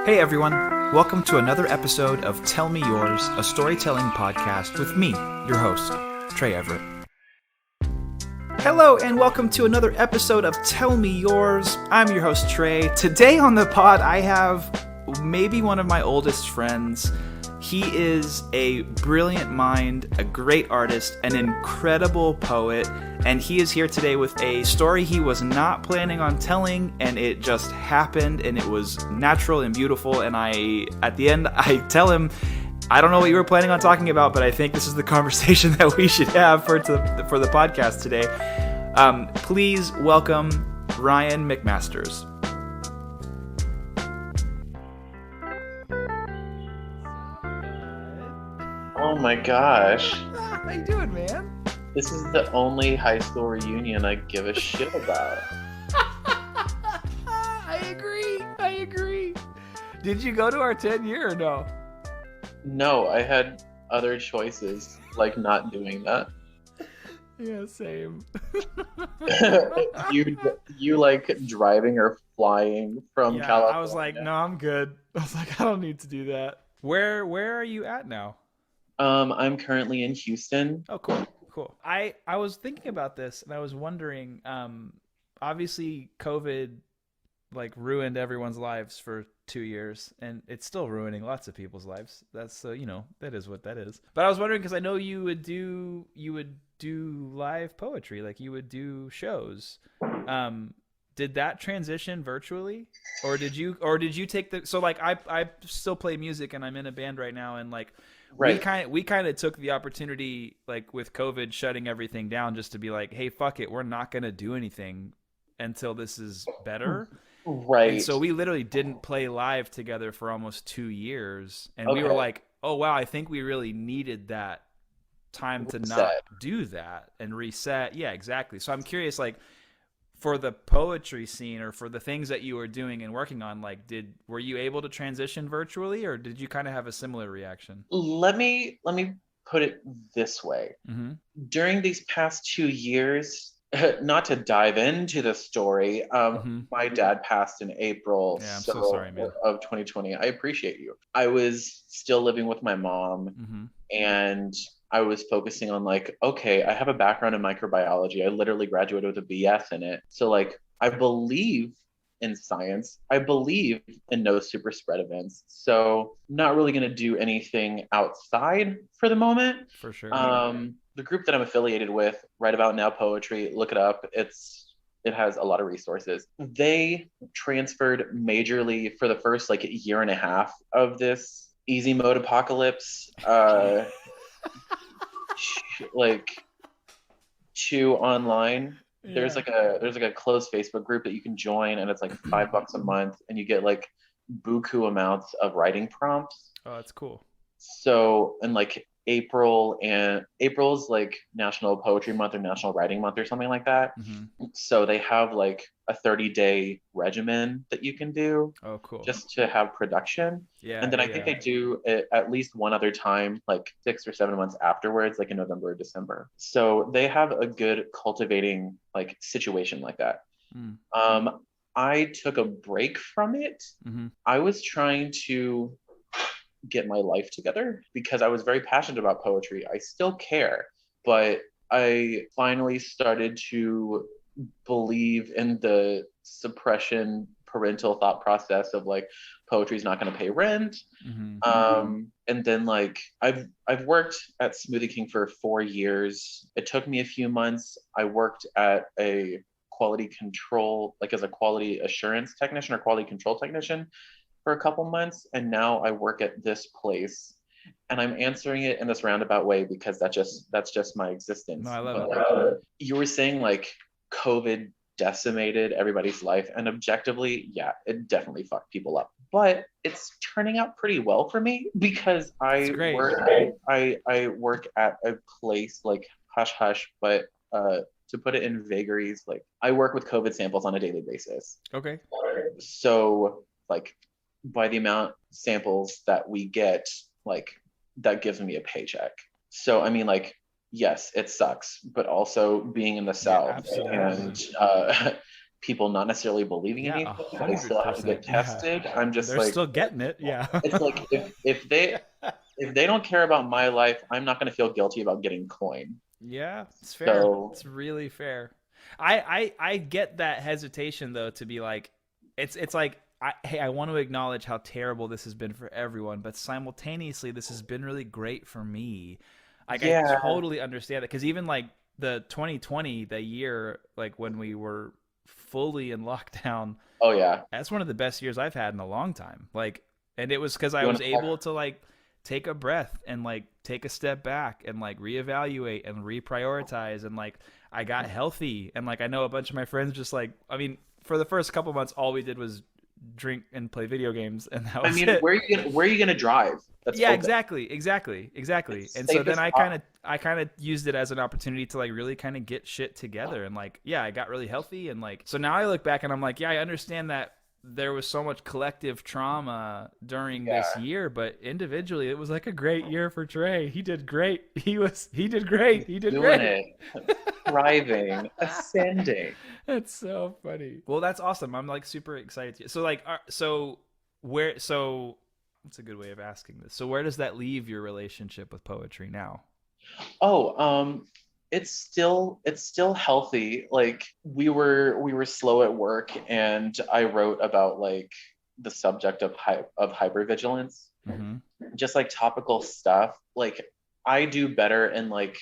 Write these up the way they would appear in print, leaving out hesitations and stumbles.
Hey everyone, welcome to another episode of Tell Me Yours, a storytelling podcast with me, your host, Trey Everett. Hello and welcome to another episode of Tell Me Yours. I'm your host, Trey. Today on the pod, I have maybe one of my oldest friends. He is a brilliant mind, a great artist, an incredible poet, and he is here today with a story he was not planning on telling, and it just happened, and it was natural and beautiful, and at the end, I tell him, I don't know what you were planning on talking about, but I think this is the conversation that we should have for the podcast today. Please welcome Ryan McMasters. Oh my gosh. How you doing, man? This is the only high school reunion I give a shit about. I agree. Did you go to our 10-year or no? No, I had other choices, like not doing that. Yeah, same. You like driving or flying from California? I was like, no, I'm good. I was like, I don't need to do that. Where are you at now? I'm currently in Houston. Oh, cool. I was thinking about this and I was wondering, obviously COVID like ruined everyone's lives for 2 years and it's still ruining lots of people's lives. That's that is what that is. But I was wondering because I know you would do live poetry, like you would do shows. Did that transition virtually, or did you take the, so like I still play music and I'm in a band right now, and like right. we kind of took the opportunity, like with COVID shutting everything down, just to be like, hey, fuck it, we're not gonna do anything until this is better. Right. And so we literally didn't play live together for almost 2 years, and we were like, oh wow, I think we really needed that time to not do that and reset. Yeah, exactly. So I'm curious, like, for the poetry scene or for the things that you were doing and working on, like, were you able to transition virtually, or did you kind of have a similar reaction? Let me put it this way. Mm-hmm. During these past 2 years, not to dive into the story, my dad passed in April I'm so sorry, man. of 2020. I appreciate you. I was still living with my mom, and I was focusing on like, okay, I have a background in microbiology. I literally graduated with a BS in it. So like, I believe in science. I believe in no super spread events. So not really going to do anything outside for the moment. For sure. The group that I'm affiliated with, Write About Now Poetry, look it up. It has a lot of resources. They transferred majorly for the first like year and a half of this easy mode apocalypse, like to online. Yeah. There's like a closed Facebook group that you can join, and it's like $5 a month, and you get like buku amounts of writing prompts. Oh, that's cool. So, and like April's like National Poetry Month or National Writing Month or something like that. So they have like a 30-day regimen that you can do. Oh, cool. Just to have production. Yeah. And then I think they do it at least one other time, like 6 or 7 months afterwards, like in November or December. So they have a good cultivating like situation like that. I took a break from it. I was trying to get my life together because I was very passionate about poetry. I still care, but I finally started to believe in the suppression parental thought process of like poetry is not going to pay rent. And then like I've worked at Smoothie King for 4 years. It took me a few months. I worked at a quality control, like as a quality assurance technician or quality control technician for a couple months, and now I work at this place, and I'm answering it in this roundabout way because that's just my existence. No, I love it. You were saying like COVID decimated everybody's life, and objectively, yeah, it definitely fucked people up. But it's turning out pretty well for me because I work at a place like Hush Hush, but to put it in vagaries, like I work with COVID samples on a daily basis. Okay. So like by the amount of samples that we get, like that gives me a paycheck. So I mean, like, yes, it sucks, but also being in the South and people not necessarily believing Yeah, anything, but they still have to 100%. get Yeah. tested. I'm just They're like, still getting it. Yeah. it's like if they don't care about my life, I'm not going to feel guilty about getting coin. Yeah, it's fair. So It's really fair. I get that hesitation though to be like, it's like, hey, I want to acknowledge how terrible this has been for everyone, but simultaneously this has been really great for me. Like I yeah, totally understand it, because even like the 2020, the year like when we were fully in lockdown, oh yeah, that's one of the best years I've had in a long time. Like, and it was because I you was want to talk? able to like take a breath and like take a step back and like reevaluate and reprioritize, and like I got healthy, and like I know a bunch of my friends just like, I mean, for the first couple months all we did was drink and play video games, and that I was mean, it. where are you gonna drive? That's Yeah, open. exactly. It's And so then safest option. I kind of used it as an opportunity to like really kind of get shit together, and like yeah, I got really healthy, and like so now I look back and I'm like, yeah, I understand that there was so much collective trauma during this Yeah, year, but individually it was like a great year for Trey. He did great. He did great. He did doing great. it, thriving, ascending. That's so funny. Well, that's awesome. I'm like super excited. So like so where so what's a good way of asking this? So where does that leave your relationship with poetry now? Oh, it's still healthy. Like we were slow at work, and I wrote about like the subject of hypervigilance, Mm-hmm. just like topical stuff. Like I do better in like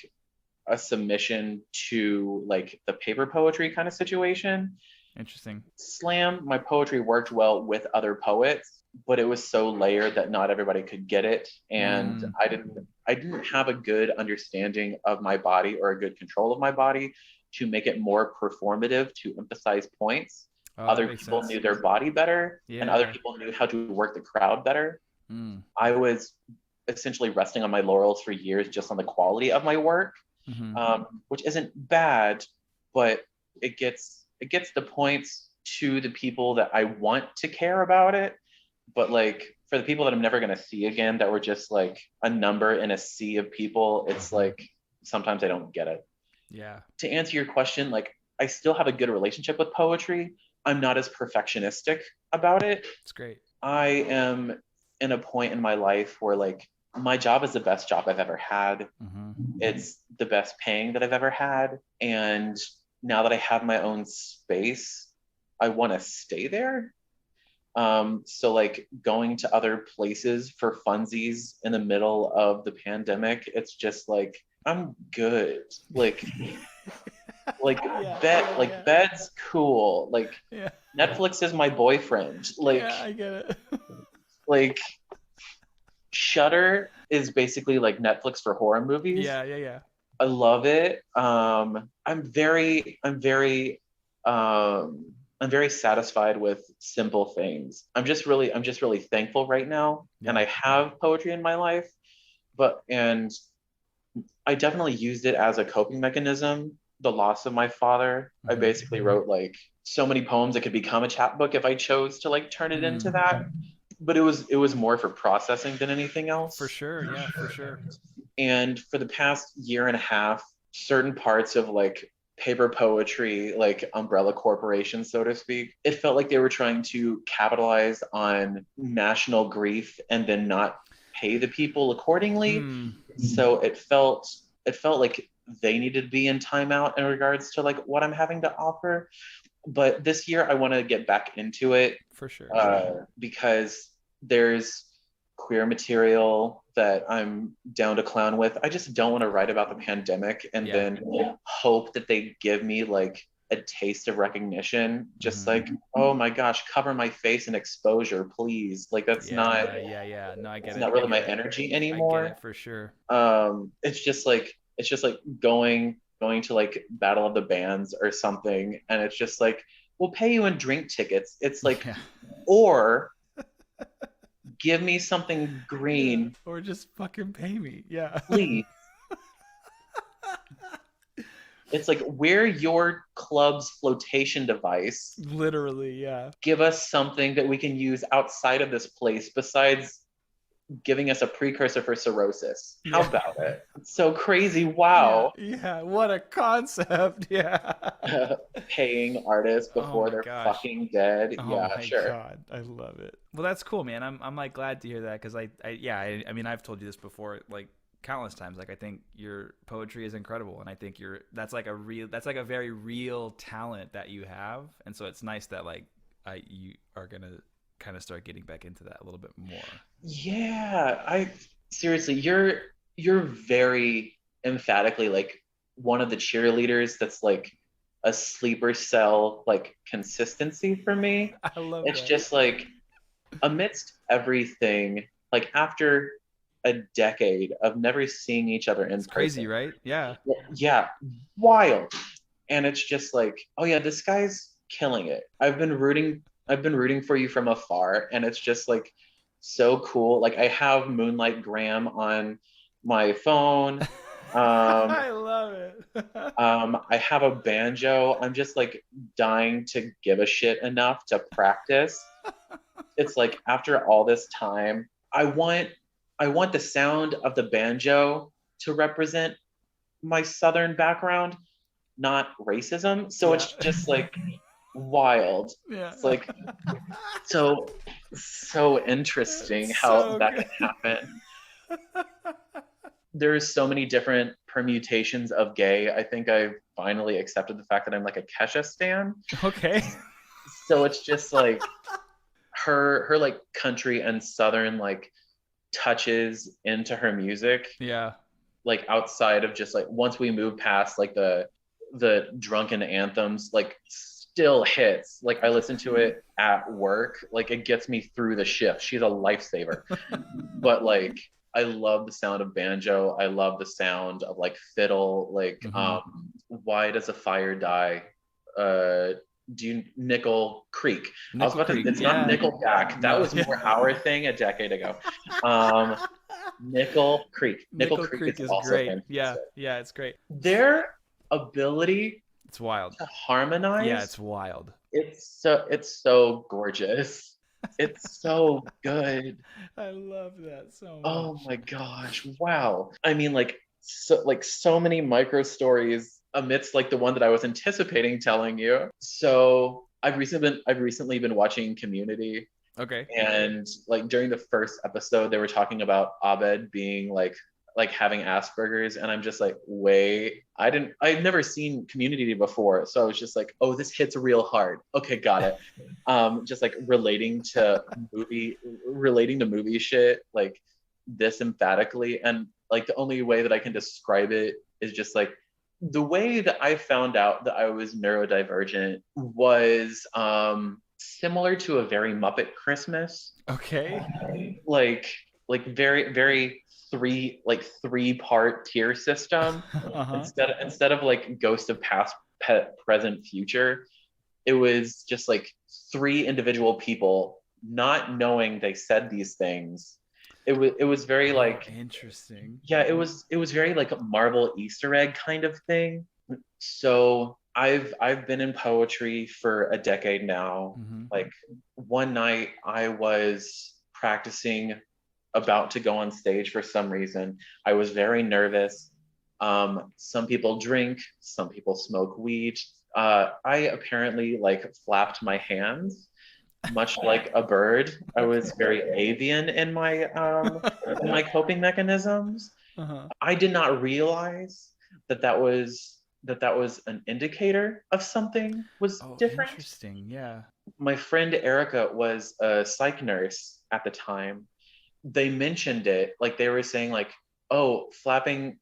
a submission to like the paper poetry kind of situation. Interesting. Slam, my poetry worked well with other poets, but it was so layered that not everybody could get it. And Mm. I didn't have a good understanding of my body or a good control of my body to make it more performative to emphasize points. Oh, that Other makes people sense. knew their body better, and other Yeah. people knew how to work the crowd better. Mm. I was essentially resting on my laurels for years just on the quality of my work, Mm-hmm. which isn't bad, but it gets the points to the people that I want to care about it. But like for the people that I'm never gonna see again, that were just like a number in a sea of people, it's like sometimes I don't get it. Yeah. To answer your question, like I still have a good relationship with poetry. I'm not as perfectionistic about it. It's great. I am in a point in my life where like my job is the best job I've ever had. Mm-hmm. It's the best paying that I've ever had. And now that I have my own space, I want to stay there. So like going to other places for funsies in the middle of the pandemic, it's just like I'm good. Like Yeah. like bed's cool. Like Yeah. Netflix is my boyfriend. Yeah, I get it. Like Shutter is basically like Netflix for horror movies. Yeah. I love it. I'm very satisfied with simple things. I'm just really thankful right now, and Yeah. I have poetry in my life, and I definitely used it as a coping mechanism. The loss of my father, I Mm-hmm. basically wrote like so many poems that could become a chapbook if I chose to like turn it into Mm. that. But it was more for processing than anything For else. sure. Yeah, for sure. And for the past year and a half, certain parts of like paper poetry, like umbrella corporations, so to speak, it felt like they were trying to capitalize on national grief and then not pay the people accordingly. Hmm. So it felt like they needed to be in timeout in regards to like what I'm having to offer. But this year I want to get back into it, For sure. because there's queer material that I'm down to clown with. I just don't want to write about the pandemic and Yeah. then hope that they give me like a taste of recognition. Just Mm-hmm. like, oh my gosh, cover my face in exposure, please. Like Yeah. No, I get that's it. not I really get my it. energy I get anymore. it for sure. It's just like going to like Battle of the Bands or something, and it's just like we'll pay you in drink tickets. It's like, Yeah. or give me something Yeah. green, Or just fucking pay me. Yeah. please. It's like we're your club's flotation device. Literally, yeah. Give us something that we can use outside of this place besides giving us a precursor for cirrhosis. How Yeah. about it? It's so crazy. Yeah. Wow. Yeah. What a concept. Yeah. Paying artists Oh before my they're gosh. fucking dead. Oh Yeah, my sure. god, I love it. Well, that's cool, man. I'm like glad to hear that because I mean, I've told you this before, like countless times. Like, I think your poetry is incredible, and I think that's like a very real talent that you have, and so it's nice that like you are gonna kind of start getting back into that a little bit more. Yeah, I seriously, you're very emphatically like one of the cheerleaders that's like a sleeper cell like consistency for me. I love It's that. just like amidst everything, like after a decade of never seeing each other in It's crazy, person. right? Yeah. Yeah, wild. And it's just like, oh yeah, this guy's killing it. I've been rooting for you from afar, and it's just like so cool. Like I have Moonlight Graham on my phone. Um, I love it. I have a banjo. I'm just like dying to give a shit enough to practice. It's like after all this time, I want the sound of the banjo to represent my southern background, not racism. So Yeah. it's just like wild. Yeah. It's like so interesting It's how so that good. can happen. There's so many different permutations of gay. I think I've finally accepted the fact that I'm like a Kesha stan. Okay. So it's just like her like country and southern like touches into her music, Yeah. like outside of just like once we move past like the drunken anthems, like still hits. Like I listen to it at work, like it gets me through the shift. She's a lifesaver. But like I love the sound of banjo. I love the sound of like fiddle. Like Mm-hmm. why does a fire die? Uh, do you Nickel Creek? I was Nickel about to. Creek. It's not Yeah. Nickelback. That No. was Yeah. more our thing a decade ago. Um, Nickel Creek. Nickel Nickel Creek Creek is is also great. Yeah. fantastic. Yeah. It's great. Their ability It's wild. to Yeah. harmonize, It's wild. it's so gorgeous. It's so good. I love that so Oh much. my gosh. Wow. I mean like so many micro stories amidst like the one that I was anticipating telling you. So I've recently been watching Community, Okay. and like during the first episode they were talking about Abed being like having Asperger's, and I'm just like, wait, I've never seen Community before, so I was just like, oh, this hits real hard. Okay, got it. Just like relating to movie shit like this emphatically, and like the only way that I can describe it is just like the way that I found out that I was neurodivergent was similar to a very Muppet Christmas, Okay. like very very three-part tier system. Uh-huh. Instead of like Ghost of Past, Pet, Present, Future, it was just like three individual people not knowing they said these things. It was very Oh, like, interesting. yeah, it was very like a Marvel Easter egg kind of thing. So I've been in poetry for a decade now. Mm-hmm. Like one night I was practicing, about to go on stage for some reason. I was very nervous. Some people drink, some people smoke weed. I apparently like flapped my hands, much like a bird. I Okay. was very avian in my coping mechanisms. Uh-huh. I did not realize that that was an indicator of something was Oh, different. interesting. Yeah. My friend Erica was a psych nurse at the time. They mentioned it, like they were saying like, oh, flapping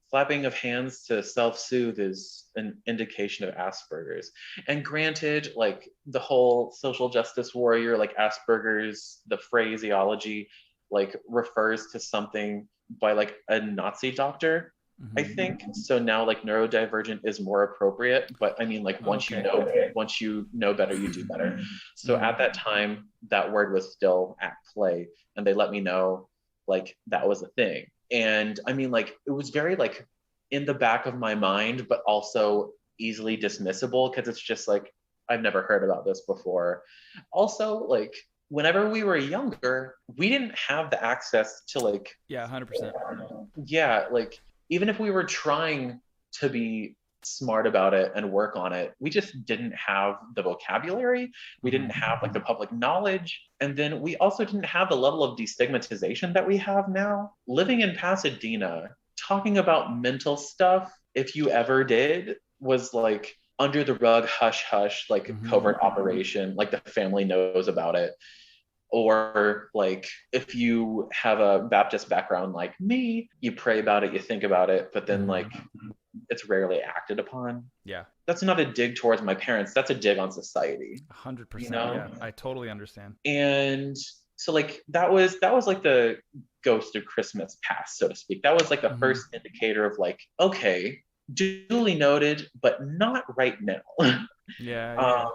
of hands to self-soothe is an indication of Asperger's. And granted, like the whole social justice warrior, like Asperger's, the phraseology like refers to something by like a Nazi doctor, I Mm-hmm. think. So now like neurodivergent is more appropriate. But I mean, like Okay. once you know better, you do better. So Mm-hmm. at that time, that word was still at play, and they let me know like that was a thing. And I mean, like it was very like in the back of my mind, but also easily dismissible because it's just like I've never heard about this before. Also, like whenever we were younger, we didn't have the access to like, Yeah, 100%. yeah, like even if we were trying to be smart about it and work on it, we just didn't have the vocabulary. We didn't have like the public knowledge. And then we also didn't have the level of destigmatization that we have now. Living in Pasadena, talking about mental stuff, if you ever did, was like under the rug, hush hush, like covert operation, like the family knows about it. Or like if you have a Baptist background like me, you pray about it, you think about it, but then like it's rarely acted upon. Yeah. That's not a dig towards my parents. That's a dig on society. 100%. You know? Yeah. I totally understand. And so like that was like the ghost of Christmas past, so to speak. That was like the first indicator of like, okay, duly noted, but not right now. Yeah.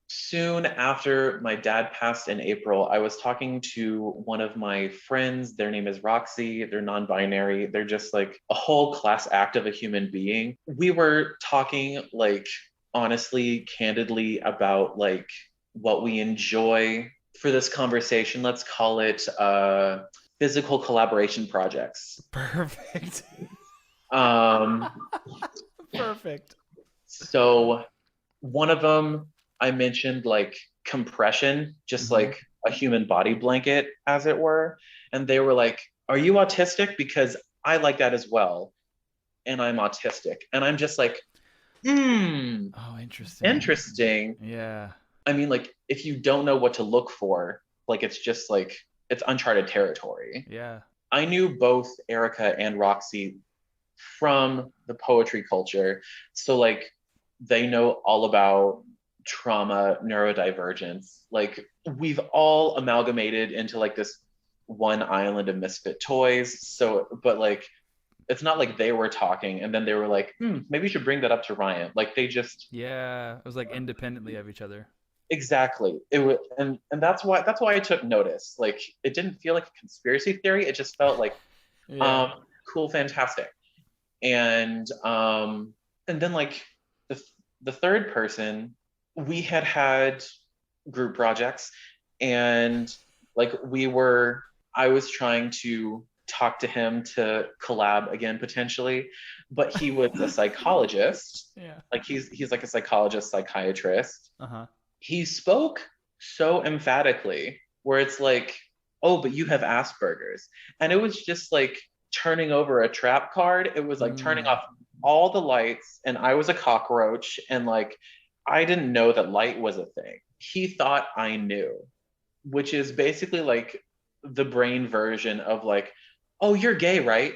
Soon after my dad passed in April, I was talking to one of my friends. Their name is Roxy. They're non binary. They're just like a whole class act of a human being. We were talking, like, honestly, candidly about like what we enjoy for this conversation. Let's call it physical collaboration projects. Perfect. Um, Perfect. So one of them, I mentioned like compression, just like a human body blanket, as it were. And they were like, are you autistic? Because I like that as well. And I'm autistic. And I'm just like, Oh, interesting. Interesting. Yeah. I mean, like, if you don't know what to look for, like, it's just like, it's uncharted territory. Yeah. I knew both Erica and Roxy from the poetry culture. So, like, they know all about trauma, neurodivergence. Like, we've all amalgamated into like this one island of misfit toys. So, but like, it's not like they were talking and then they were like, maybe you should bring that up to Ryan. Like, they just, yeah, it was like independently of each other. exactly. It was, and that's why I took notice. Like, it didn't feel like a conspiracy theory. It just felt like, cool, fantastic. And then like the third person, we had group projects, and like I was trying to talk to him to collab again potentially, but he was a psychologist. Yeah. Like he's like a psychologist, psychiatrist. Uh-huh. He spoke so emphatically where it's like, oh, but you have Asperger's. And it was just like turning over a trap card. It was like turning off all the lights, and I was a cockroach, and like I didn't know that light was a thing. He thought I knew, which is basically like the brain version of like, oh, you're gay, right?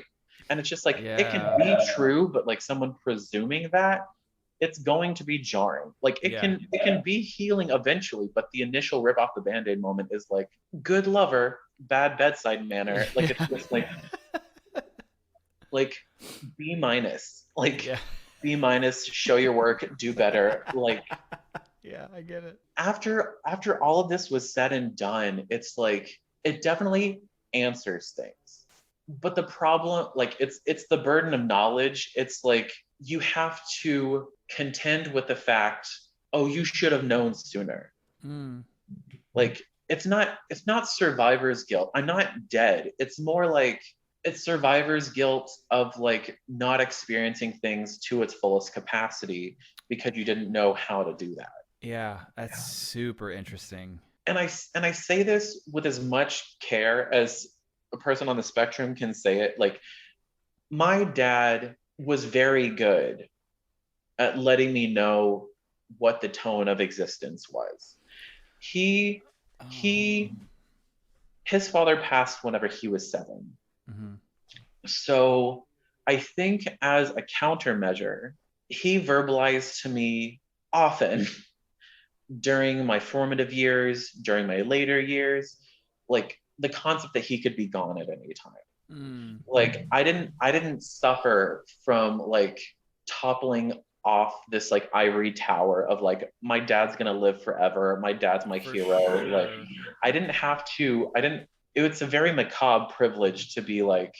And it's just like, it can be true, but like someone presuming that, it's going to be jarring. Like it can be healing eventually, but the initial rip off the band-aid moment is like, good lover, bad bedside manner. Like it's just like B minus. Like B minus, show your work, do better. Like yeah, I get it. After all of this was said and done, it's like it definitely answers things. But the problem, like it's the burden of knowledge. It's like you have to contend with the fact, oh, you should have known sooner. Like it's not survivor's guilt. I'm not dead. It's more like it's survivor's guilt of like not experiencing things to its fullest capacity because you didn't know how to do that. Yeah, that's super interesting. And I say this with as much care as a person on the spectrum can say it. Like, my dad was very good at letting me know what the tone of existence was. His father passed whenever he was 7. So I think as a countermeasure, he verbalized to me often during my formative years, during my later years, like the concept that he could be gone at any time. Like I didn't suffer from like toppling off this like ivory tower of like, my dad's gonna live forever, my dad's my hero. Sure. Like I didn't, it's a very macabre privilege to be like,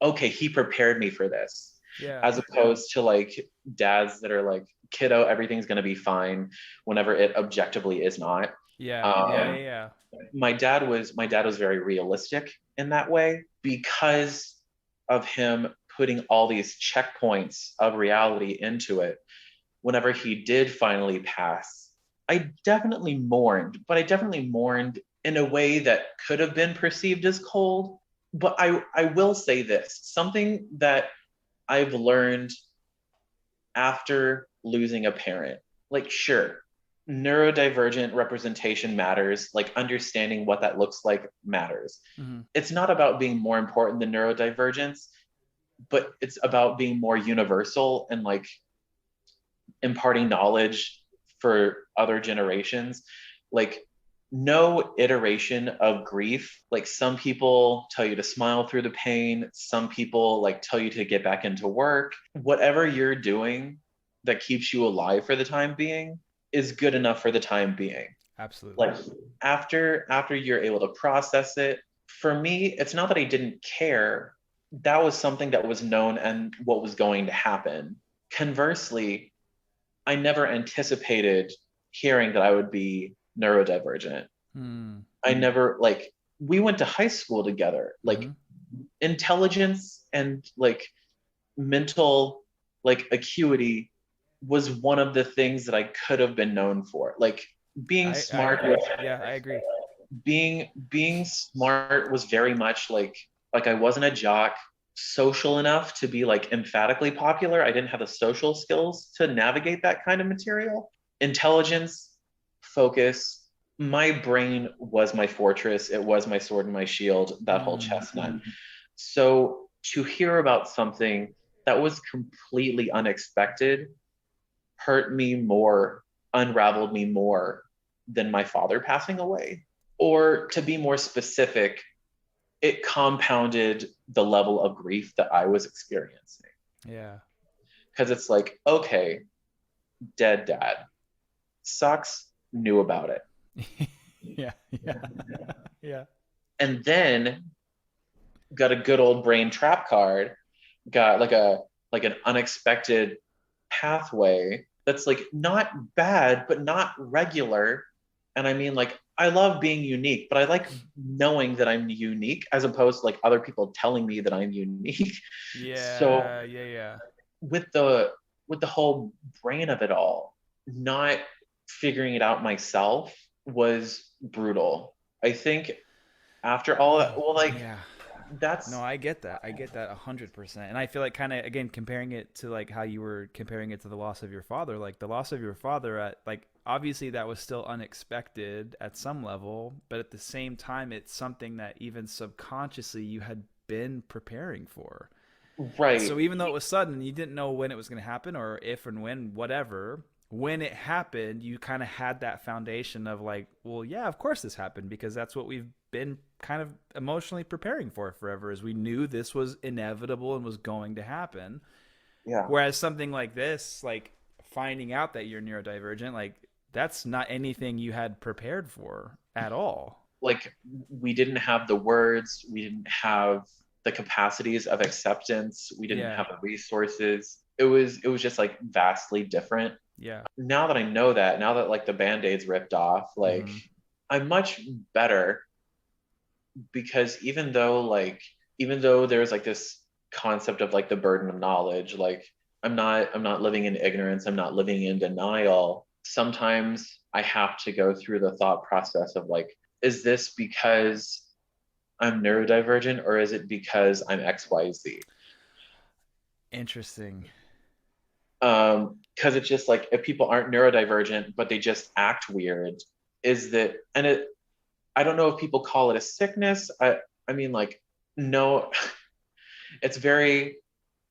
okay, he prepared me for this. As opposed to like dads that are like, kiddo, everything's gonna be fine, whenever it objectively is not. Yeah, yeah, Um, yeah, yeah. my dad was very realistic in that way because of him putting all these checkpoints of reality into it. Whenever he did finally pass, I definitely mourned, but I definitely mourned in a way that could have been perceived as cold. But I will say this, something that I've learned after losing a parent. Like, sure, neurodivergent representation matters, like understanding what that looks like matters. Mm-hmm. It's not about being more important than neurodivergence, but it's about being more universal and like imparting knowledge for other generations. Like, no iteration of grief. Like, some people tell you to smile through the pain, some people like tell you to get back into work. Whatever you're doing that keeps you alive for the time being is good enough for the time being. Absolutely. Like, after you're able to process it, for me, it's not that I didn't care. That was something that was known and what was going to happen. Conversely, I never anticipated hearing that I would be neurodivergent. Mm. I never, like, we went to high school together. Like, Mm-hmm. intelligence and like mental like acuity was one of the things that I could have been known for. Like, being I smart agree. was Yeah, I agree. being smart was very much like I wasn't a jock, social enough to be like emphatically popular. I didn't have the social skills to navigate that kind of material. Intelligence, focus. My brain was my fortress. It was my sword and my shield, that whole Mm. chestnut. So to hear about something that was completely unexpected hurt me more, unraveled me more than my father passing away. Or to be more specific, it compounded the level of grief that I was experiencing. Yeah. Because it's like, okay, dead dad. Sucks, knew about it. Yeah, yeah, yeah. And then got a good old brain trap card, got like an unexpected pathway that's like not bad, but not regular. And I mean, like, I love being unique, but I like knowing that I'm unique as opposed to like other people telling me that I'm unique. So Yeah, yeah, yeah. with the with the whole brain of it all, not figuring it out myself was brutal. I think after all that, Oh, well, like yeah. No, that's I get that. I get that 100%. And I feel like, kind of, again, comparing it to like how you were comparing it to the loss of your father, like the loss of your father, at like, obviously that was still unexpected at some level, but at the same time it's something that even subconsciously you had been preparing for. right. So even though it was sudden, you didn't know when it was going to happen or if and when, whatever. When it happened, you kind of had that foundation of like, well, yeah, of course this happened, because that's what we've been kind of emotionally preparing for forever. Is we knew this was inevitable and was going to happen. Yeah. Whereas something like this, like finding out that you're neurodivergent, like that's not anything you had prepared for at all. Like, we didn't have the words, we didn't have the capacities of acceptance, we didn't Yeah, have the resources. It was just like vastly different. yeah. Now that I know that, now that like the band-aids ripped off, like Mm-hmm. I'm much better because even though there's like this concept of like the burden of knowledge, like I'm not living in ignorance, I'm not living in denial. Sometimes I have to go through the thought process of like, is this because I'm neurodivergent or is it because I'm XYZ? Interesting. Because it's just like, if people aren't neurodivergent but they just act weird, is that, and it, I don't know if people call it a sickness. I mean, like, no, it's very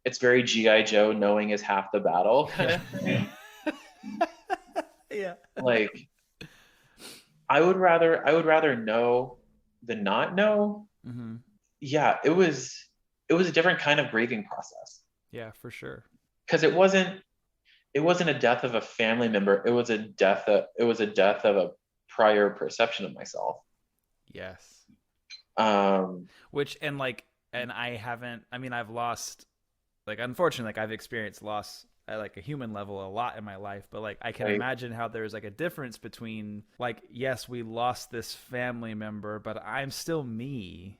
GI Joe, knowing is half the battle kind Yeah. of thing. Yeah. Like, I would rather know than not know. Mm-hmm. Yeah, it was a different kind of grieving process Yeah, for sure. because it wasn't a death of a family member. It was a death of a prior perception of myself. Yes. Um, Which, and I haven't, I mean, I've lost, like, unfortunately, like I've experienced loss at like a human level a lot in my life, but like I can Right. imagine how there's like a difference between like, yes, we lost this family member, but I'm still me.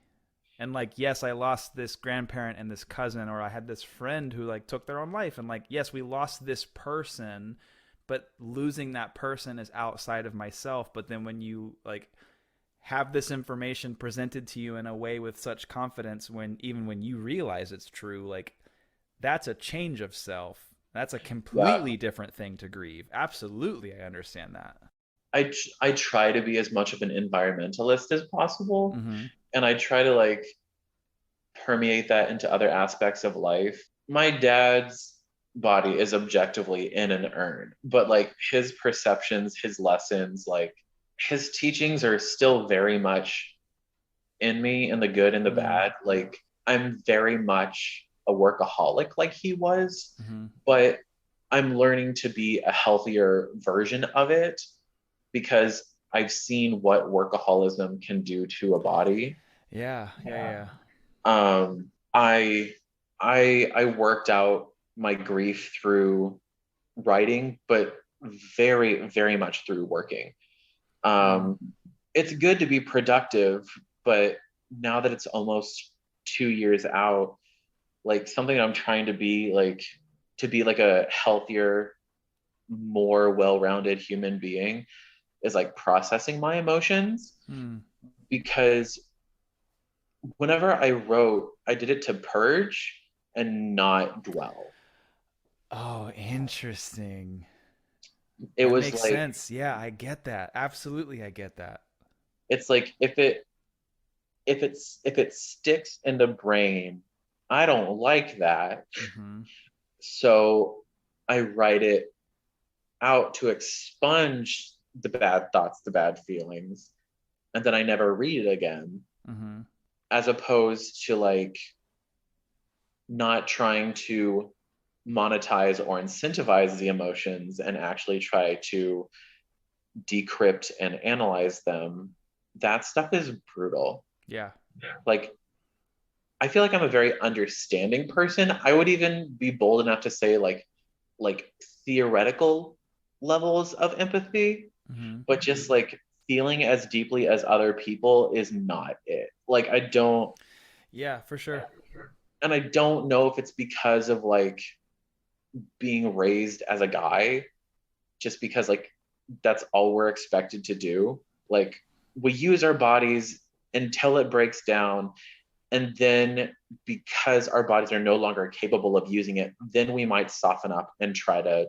And like, yes, I lost this grandparent and this cousin, or I had this friend who like took their own life, and like, yes, we lost this person, but losing that person is outside of myself. But then when you like have this information presented to you in a way with such confidence, when even when you realize it's true, like that's a change of self. That's a Yeah. completely different thing to grieve. Absolutely, I understand that. I try to be as much of an environmentalist as possible, Mm-hmm. and I try to like permeate that into other aspects of life. My dad's body is objectively in an urn, but like his perceptions, his lessons, like his teachings are still very much in me, in the good and the Mm-hmm. bad. Like I'm very much a workaholic like he was, Mm-hmm. but I'm learning to be a healthier version of it because I've seen what workaholism can do to a body. Yeah, yeah, yeah. I I worked out my grief through writing, but very much through working. Mm. Um, it's good to be productive, but now that it's almost 2 years out, like something I'm trying to be like a healthier, more well-rounded human being is like processing my emotions Mm. because whenever I wrote, I did it to purge and not dwell. Oh, interesting. It That was makes like sense. Yeah, I get that. Absolutely, I get that. it's like if it sticks in the brain, I don't like that. Mm-hmm. So I write it out to expunge the bad thoughts, the bad feelings, and then I never read it again, Mm-hmm. as opposed to like not trying to monetize or incentivize the emotions and actually try to decrypt and analyze them. That stuff is brutal. Yeah. Like I feel like I'm a very understanding person. I would even be bold enough to say like theoretical levels of empathy, Mm-hmm. but just like feeling as deeply as other people is not it. Like I don't, Yeah, for sure. and I don't know if it's because of like being raised as a guy, just because like that's all we're expected to do. Like we use our bodies until it breaks down, and then because our bodies are no longer capable of using it, then we might soften up and try to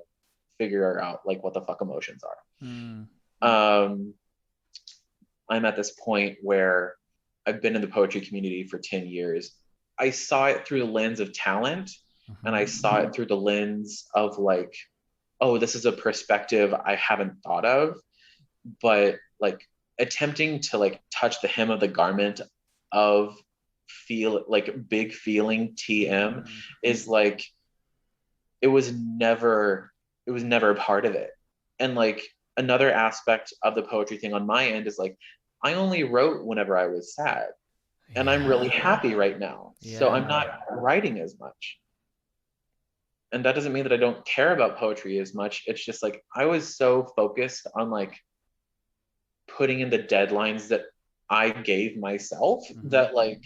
figure out like what the fuck emotions Mm. are. I'm at this point where I've been in the poetry community for 10 years. I saw it through the lens of talent, and I Mm-hmm. saw it through the lens of like, oh, this is a perspective I haven't thought of, but like attempting to like touch the hem of the garment of feel like big feeling TM Mm. is like it was never it was never a part of it. And like another aspect of the poetry thing on my end is like I only wrote whenever I was sad, and I'm really Yeah. happy right now. So I'm Yeah. not writing as much. And that doesn't mean that I don't care about poetry as much. It's just like I was so focused on like putting in the deadlines that I gave myself Mm-hmm. that like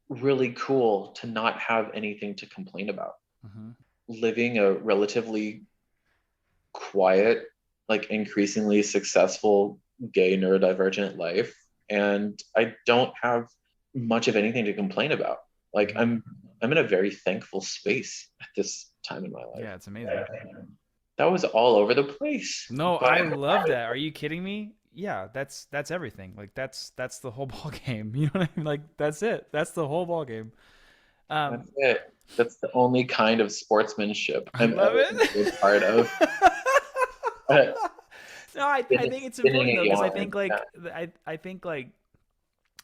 really cool to not have anything to complain about. Mm-hmm. Living a relatively quiet, like increasingly successful gay neurodivergent life, and I don't have much of anything to complain about. Like Mm-hmm. I'm in a very thankful space at this time in my life. Yeah, it's amazing. That was all over the place, No, but I love that. Are you kidding me? Yeah, that's everything. Like that's the whole ball game. You know what I mean? Like that's it. That's the whole ball game. Um, that's it. That's the only kind of sportsmanship I I'm love ever going to be a part of. it. No, I think it's Spinning important a though because I yarn. think like I think like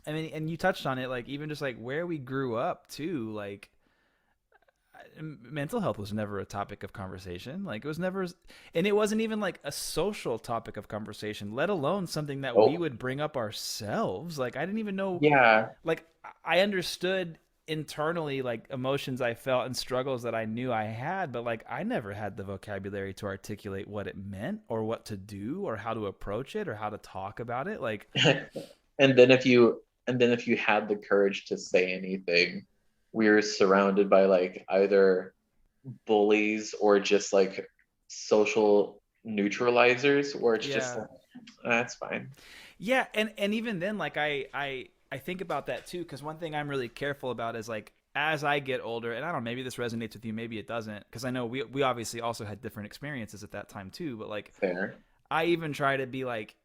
I mean, and you touched on it, like even just like where we grew up too, like mental health was never a topic of conversation. Like it was never, and it wasn't even like a social topic of conversation, let alone something that we Oh, would bring up ourselves. Like I didn't even know, yeah. like I understood internally like emotions I felt and struggles that I knew I had, but like I never had the vocabulary to articulate what it meant or what to do or how to approach it or how to talk about it. Like, and then if you had the courage to say anything, we were surrounded by like either bullies or just like social neutralizers, or it's just yeah. like, that's fine. Yeah, and even then, like I think about that too, because one thing I'm really careful about is like as I get older, and I don't know, maybe this resonates with you, maybe it doesn't, because I know we obviously also had different experiences at that time too, but like Fair. I even try to be like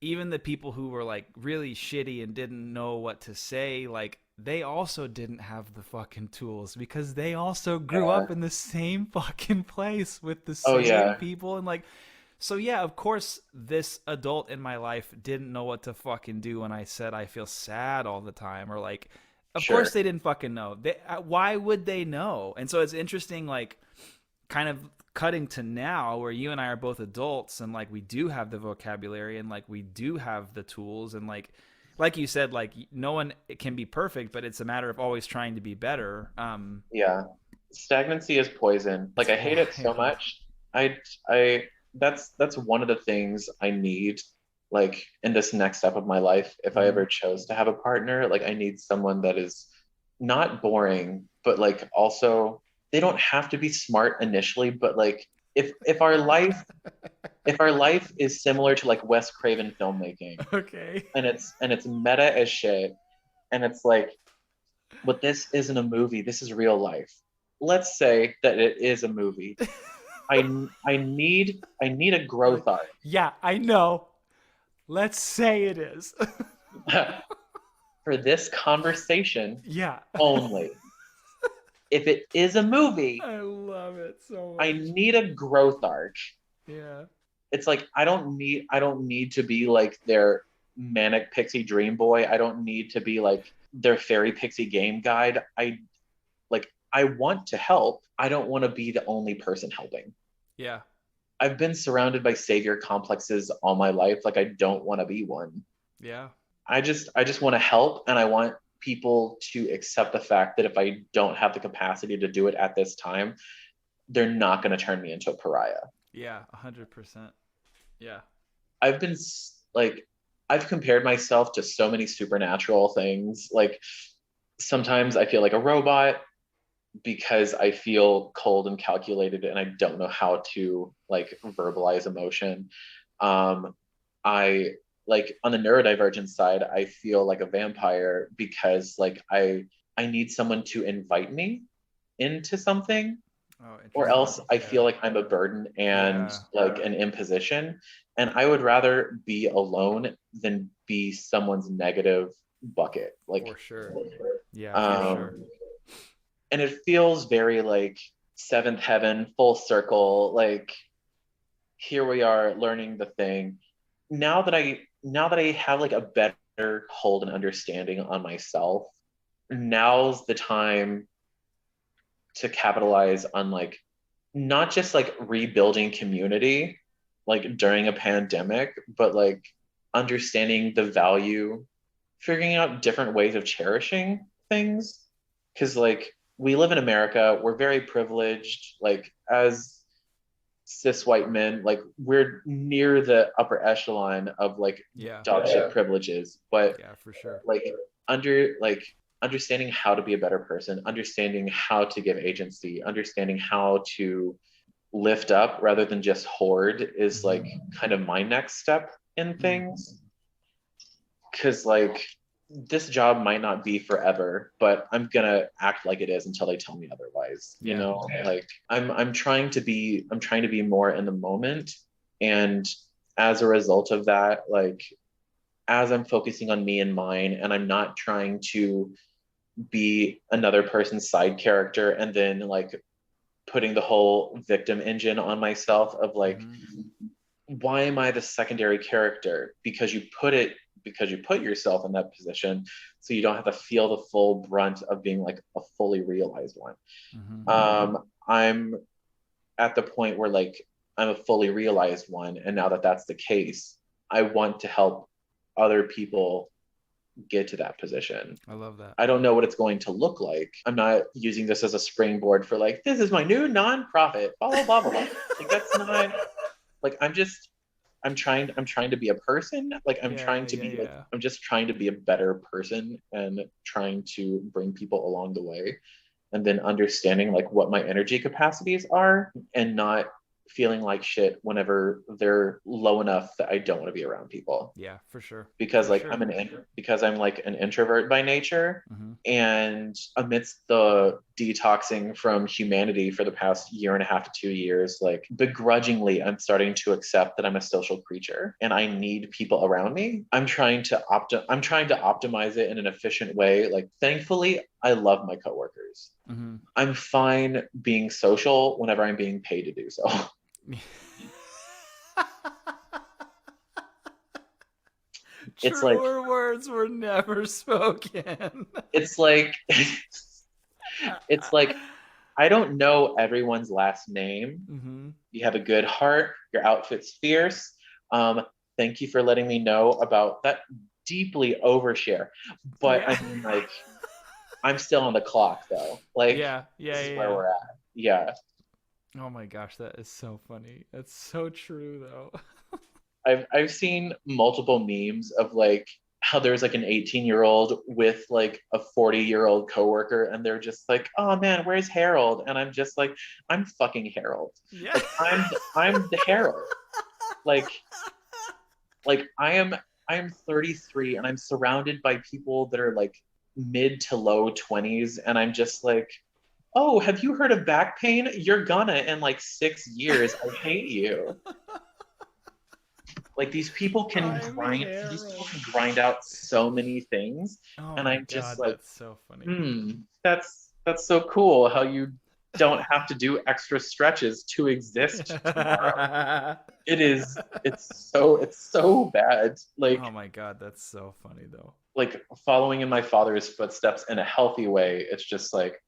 even the people who were like really shitty and didn't know what to say, like they also didn't have the fucking tools because they also grew Yeah. up in the same fucking place with the Oh same yeah. people and like so yeah, of course this adult in my life didn't know what to fucking do when I said I feel sad all the time or like of course Sure. they didn't fucking know. Why would they know? And so it's interesting like kind of cutting to now where you and I are both adults and like we do have the vocabulary and like we do have the tools and like you said like no one can be perfect but it's a matter of always trying to be better. Yeah. Stagnancy is poison. Like It's I hate it so wild. much. I that's one of the things I need like in this next step of my life. If I Mm-hmm. ever chose to have a partner, like I need someone that is not boring, but like also they don't have to be smart initially, but like if our life is similar to like Wes Craven filmmaking Okay. and it's meta as shit and it's like but this isn't a movie, this is real life. Let's say that it is a movie. I need a growth arc. Yeah, I know. Let's say it is. For this conversation Yeah. only. If it is a movie, I love it so I much. need a growth arc. Yeah. It's like I don't need to be like their manic pixie dream boy. I don't need to be like their fairy pixie game guide. I want to help. I don't want to be the only person helping. Yeah. I've been surrounded by savior complexes all my life. Like I don't want to be one. Yeah. I just want to help, and I want people to accept the fact that if I don't have the capacity to do it at this time, they're not going to turn me into a pariah. Yeah. 100%. Yeah. I've been like I've compared myself to so many supernatural things. Like sometimes I feel like a robot because I feel cold and calculated and I don't know how to like verbalize emotion. Um, I like on the neurodivergent side, I feel like a vampire because like I need someone to invite me into something, Oh, or interesting. else I feel Yeah. like I'm a burden and Yeah. like an imposition. And I would rather be alone than be someone's negative bucket. For sure. Yeah, for sure. Um, and it feels very like seventh heaven, full circle. Like here we are learning the thing. Now that I have like a better hold and understanding on myself, now's the time to capitalize on like not just like rebuilding community like during a pandemic, but like understanding the value, figuring out different ways of cherishing things. Cause like we live in America, we're very privileged, like as cis white men, like we're near the upper echelon of like Yeah. dog shit privileges. But Yeah, for sure. like understanding how to be a better person, understanding how to give agency, understanding how to lift up rather than just hoard is Mm-hmm. like kind of my next step in Mm. things. Cause like this job might not be forever, but I'm gonna act like it is until they tell me otherwise. You Yeah. know, like I'm trying to be more in the moment. And as a result of that, like as I'm focusing on me and mine, and I'm not trying to be another person's side character and then like putting the whole victim engine on myself of like, Mm-hmm. why am I the secondary character? Because you put yourself in that position so you don't have to feel the full brunt of being like a fully realized one. Mm-hmm. I'm at the point where like I'm a fully realized one, and now that that's the case, I want to help other people get to that position. I love that. I don't know what it's going to look like. I'm not using this as a springboard for like, this is my new nonprofit, blah, blah, blah, blah. Like that's not like I'm trying to be a person. Like I'm Yeah, trying yeah, to yeah, be like yeah. I'm just trying to be a better person and trying to bring people along the way. And then understanding like what my energy capacities are and not feeling like shit whenever they're low enough that I don't want to be around people Yeah, for sure. because For like sure. because I'm like an introvert by nature. Hmm. And amidst the detoxing from humanity for the past year and a half to 2 years, like begrudgingly, I'm starting to accept that I'm a social creature and I need people around me. I'm trying to optimize it in an efficient way. Like thankfully, I love my coworkers. Hmm. I'm fine being social whenever I'm being paid to do so. It's like Truer words were never spoken. it's like it's like I don't know everyone's last name. Hmm. You have a good heart. Your outfit's fierce. Um, Thank you for letting me know about that deeply overshare. But Yeah. I mean, like, I'm still on the clock though. Like, Yeah, yeah, this is yeah, where yeah. we're at. Yeah. Oh my gosh, that is so funny. That's so true though. I've seen multiple memes of like how there's like an 18-year-old with like a 40-year-old coworker and they're just like, oh man, where's Harold? And I'm just like, I'm fucking Harold. Yeah. Like I'm the Harold. Like I am 33 and I'm surrounded by people that are like mid to low 20s and I'm just like, oh, have you heard of back pain? You're gonna in like 6 years. I hate you. Like I'm these people Harold. can grind out so many things. Oh And my I'm just god, like, that's so funny. that's so cool how you don't have to do extra stretches to exist tomorrow. It's so bad. Oh my god, that's so funny though. Like following in my father's footsteps in a healthy way. It's just like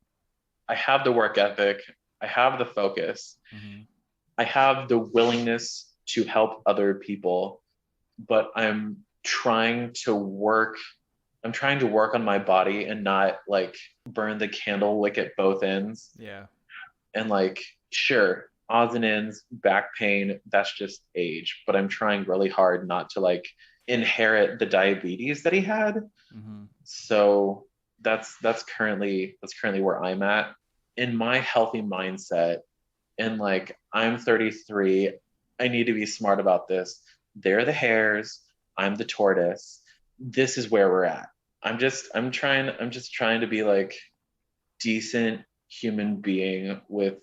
I have the work ethic, I have the focus, Hmm. I have the willingness to help other people, but I'm trying to work on my body and not like burn the candle wick at both ends. Yeah. And like, sure, odds and ends, back pain, that's just age. But I'm trying really hard not to like inherit the diabetes that he had. Hmm. So that's currently where I'm at in my healthy mindset. And like I'm 33, I need to be smart about this. They're the hares, I'm the tortoise. This is where we're at. I'm just trying to be like decent human being with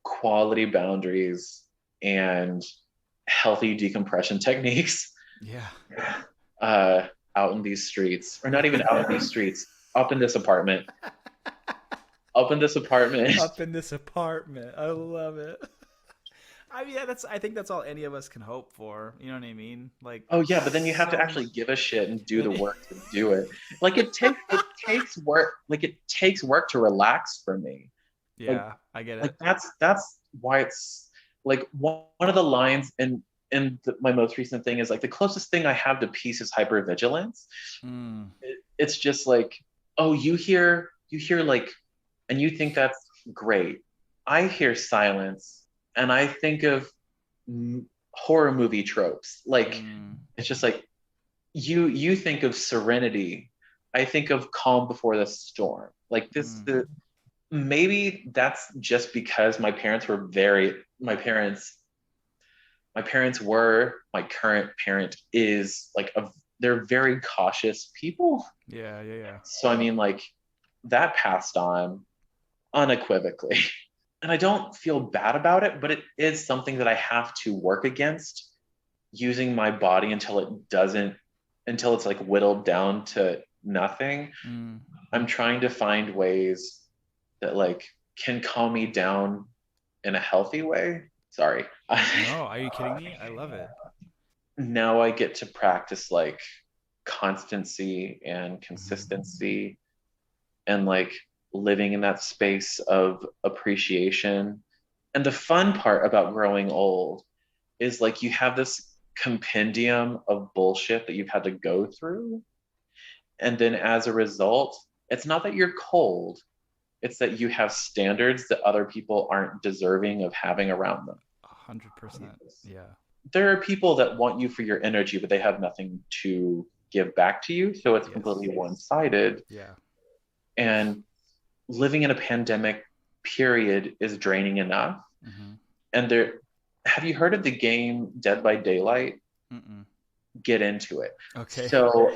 quality boundaries and healthy decompression techniques Yeah. uh, out in these streets, or not even out in these streets, up in this apartment, up in this apartment. Up in this apartment. I love it. I mean, yeah, that's. I think that's all any of us can hope for. You know what I mean? Like Oh yeah, but then you have to so actually much. give a shit and do the And work to do it. Like it takes work. Like it takes work to relax for me. Like yeah, I get like it. that's why it's like one of the lines my most recent thing is like the closest thing I have to peace is hypervigilance. Mm, It's just like, oh, you hear like, and you think that's great. I hear silence and I think of horror movie tropes. Like mm, it's just like you think of serenity. I think of calm before the storm. Like this mm, the maybe that's just because my parents were, my current parent is like they're very cautious people. yeah, yeah, yeah. So I mean like that passed on unequivocally. And I don't feel bad about it, but it is something that I have to work against using my body until it's like whittled down to nothing. Mm. I'm trying to find ways that like can calm me down in a healthy way. Sorry. No, are you kidding me? I love it. Now I get to practice like constancy and Hmm. consistency and like living in that space of appreciation. And the fun part about growing old is like you have this compendium of bullshit that you've had to go through. And then as a result, it's not that you're cold, it's that you have standards that other people aren't deserving of having around them. 100%. Yeah. There are people that want you for your energy, but they have nothing to give back to you. So it's Yes. completely one-sided. Yeah. And living in a pandemic period is draining enough. Mm-hmm. And there, have you heard of the game Dead by Daylight? Mm-mm. Get into it. Okay. So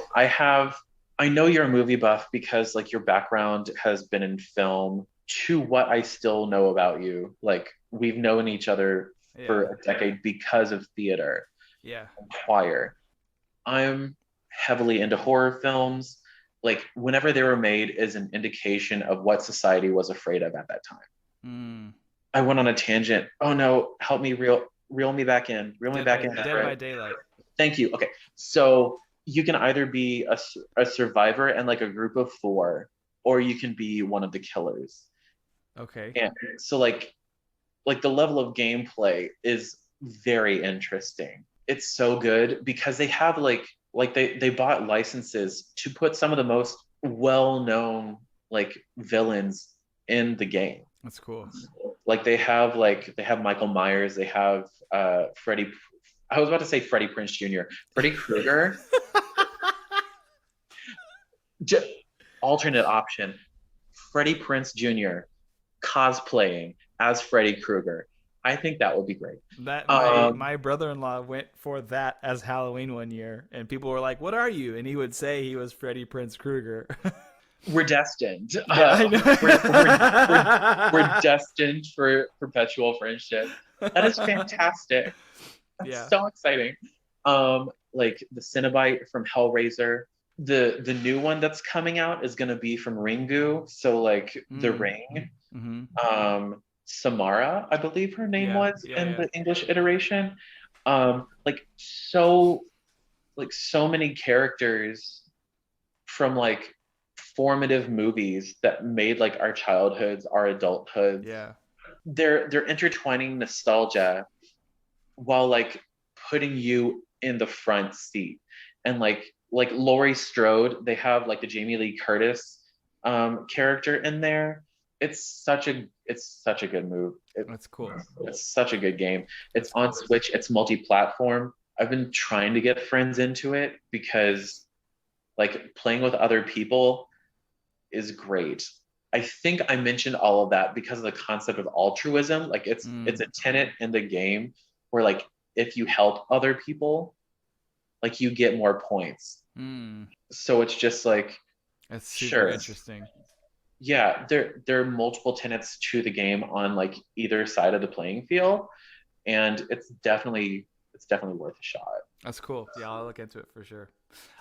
I know you're a movie buff because like your background has been in film. To what I still know about you, like we've known each other for Yeah. a decade because of theater Yeah. and choir. I'm heavily into horror films. Like whenever they were made is an indication of what society was afraid of at that time. Mm. I went on a tangent. Oh no, help me reel me back in. Reel me back in. Dead by Daylight. Thank you. Okay. So you can either be a survivor and like a group of four, or you can be one of the killers. Okay. And so like the level of gameplay is very interesting. It's so good because they have like they bought licenses to put some of the most well-known like villains in the game. That's cool. Like they have Michael Myers, they have Freddy. I was about to say Freddie Prinze Jr. Freddy Krueger. Alternate option. Freddie Prinze Jr. cosplaying as Freddy Krueger. I think that would be great. That my brother-in-law went for that as Halloween one year, and people were like, "What are you?" And he would say he was Freddie Prinze Krueger. We're destined. Yeah, I know. We're destined for perpetual friendship. That is fantastic. That's so exciting. Like the Cenobite from Hellraiser. The new one that's coming out is gonna be from Ringu. So like the Ring. Mm-hmm. Samara, I believe her name was in the English iteration. Like so many characters from like formative movies that made like our childhoods, our adulthoods. Yeah. They're intertwining nostalgia while like putting you in the front seat. And like Laurie Strode, they have like the Jamie Lee Curtis character in there. It's such a good move. That's cool. It's such a good game. It's on Switch. It's multi-platform. I've been trying to get friends into it because like playing with other people is great. I think I mentioned all of that because of the concept of altruism. Like it's a tenet in the game where like if you help other people, like you get more points. So it's just like that's super interesting. Yeah, there are multiple tenets to the game on like either side of the playing field, and it's definitely worth a shot. That's cool. Yeah, I'll look into it for sure.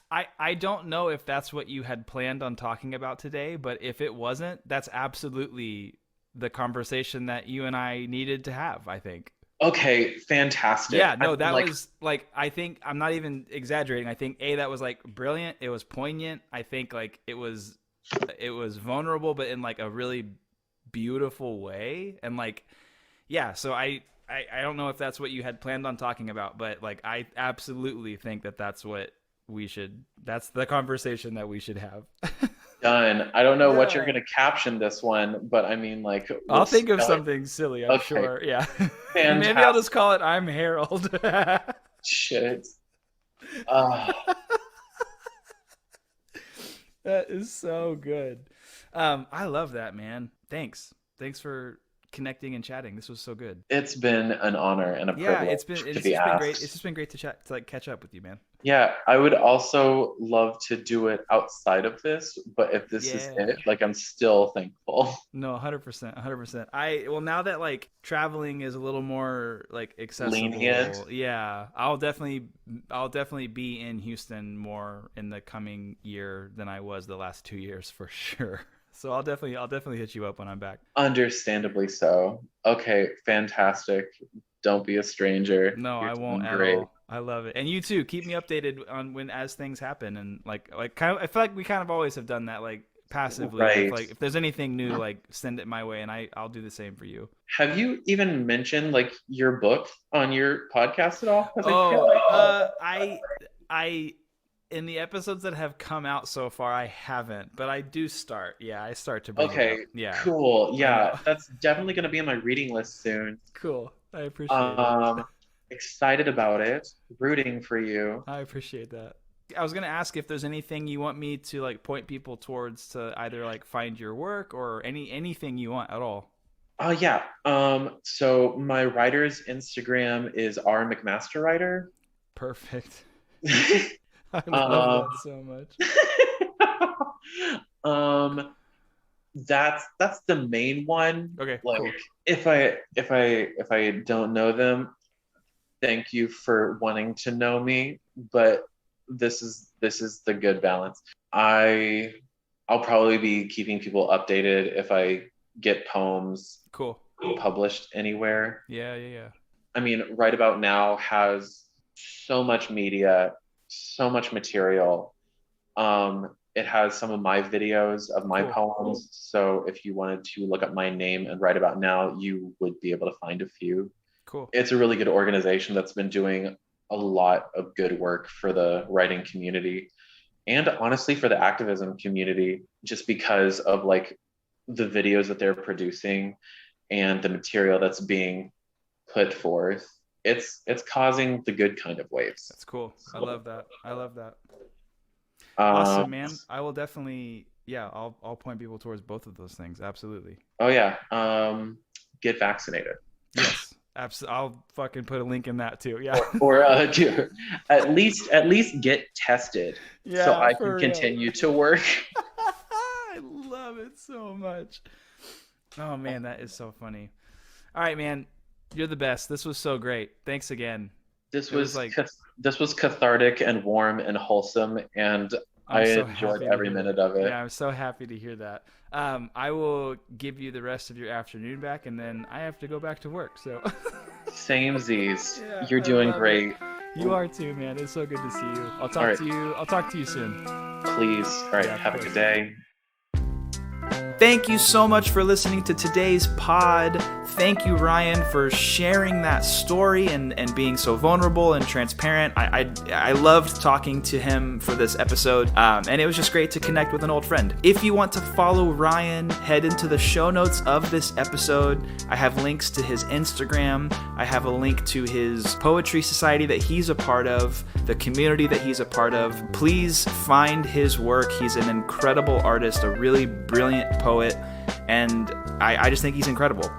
I don't know if that's what you had planned on talking about today, but if it wasn't, that's absolutely the conversation that you and I needed to have, I think. Okay, fantastic. Yeah, no, that was like, I think I'm not even exaggerating. I think that was like brilliant. It was poignant. I think like it was vulnerable, but in like a really beautiful way. And like, yeah, so I don't know if that's what you had planned on talking about, but like, I absolutely think that's the conversation that we should have. Done. I don't know what you're going to caption this one, but I mean, like, I'll think of something silly, I'm sure. Yeah. Maybe I'll just call it I'm Harold. Shit. That is so good. I love that, man. Thanks for connecting and chatting. This was so good. It's been an honor and a privilege. It's just been great. It's just been great to chat, to like catch up with you, man. Yeah, I would also love to do it outside of this, but if this is it, like I'm still thankful. No, 100%. Well, now that like traveling is a little more like accessible, lenient. Yeah, I'll definitely be in Houston more in the coming year than I was the last 2 years for sure. So I'll definitely hit you up when I'm back. Understandably so. Okay, fantastic. Don't be a stranger. No, I won't at all. I love it. And you too. Keep me updated on as things happen, and like kind of, I feel like we kind of always have done that, like passively. Right. Like if there's anything new, like send it my way, and I'll do the same for you. Have you even mentioned like your book on your podcast at all? In the episodes that have come out so far, I haven't, but I do start. Yeah, I start to bring it up. Okay, Yeah, cool. I Yeah, know. that's definitely going to be on my reading list soon. Cool. I appreciate it. Um, Excited about it, rooting for you. I appreciate that. I was gonna ask if there's anything you want me to like point people towards to either like find your work or anything you want at all. Oh yeah. So my writer's Instagram is R McMaster writer. Perfect. I love um, that so much. um, that's the main one. Okay, Like cool. if I don't know them, thank you for wanting to know me, but this is the good balance. I'll probably be keeping people updated if I get poems Cool. published anywhere. Yeah, yeah, yeah. I mean, right about now has so much media, so much material. It has some of my videos of my poems. So if you wanted to look up my name and Right About Now, you would be able to find a few. Cool. It's a really good organization that's been doing a lot of good work for the writing community and honestly for the activism community, just because of like the videos that they're producing and the material that's being put forth. It's causing the good kind of waves. That's cool. I love that. I love that. Um, Awesome, man. I will definitely, yeah, I'll point people towards both of those things. Absolutely. oh yeah, get vaccinated. Yes. Absolutely. I'll fucking put a link in that too. Yeah. Or at least get tested so Yeah, I for can real. continue to work. I love it so much. Oh man, that is so funny. All right, man. You're the best. This was so great. Thanks again. This It was was like this was cathartic and warm and wholesome, and I I'm so enjoyed happy to every hear minute that. of it. Yeah, I'm so happy to hear that. I will give you the rest of your afternoon back, and then I have to go back to work. So Same Z's. yeah, You're I doing love it. great. You are too, man. It's so good to see you. I'll All talk right, to you. I'll talk to you soon. please. All right, Yeah, of have a course. good day. Thank you so much for listening to today's pod. Thank you, Ryan, for sharing that story and being so vulnerable and transparent. I loved talking to him for this episode, and it was just great to connect with an old friend. If you want to follow Ryan, head into the show notes of this episode. I have links to his Instagram. I have a link to his poetry society that he's a part of, the community that he's a part of. Please find his work. He's an incredible artist, a really brilliant poet, and I just think he's incredible.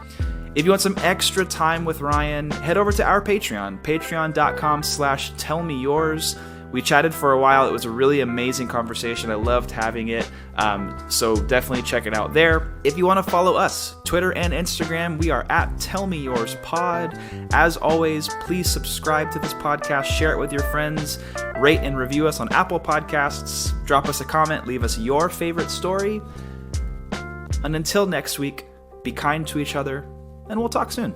If you want some extra time with Ryan, head over to our Patreon, patreon.com/tellmeyours. We chatted for a while. It was a really amazing conversation. I loved having it. So definitely check it out there. If you want to follow us, Twitter and Instagram, we are at tellmeyoursPod. As always, please subscribe to this podcast, share it with your friends, rate and review us on Apple Podcasts, drop us a comment, leave us your favorite story. And until next week, be kind to each other, and we'll talk soon.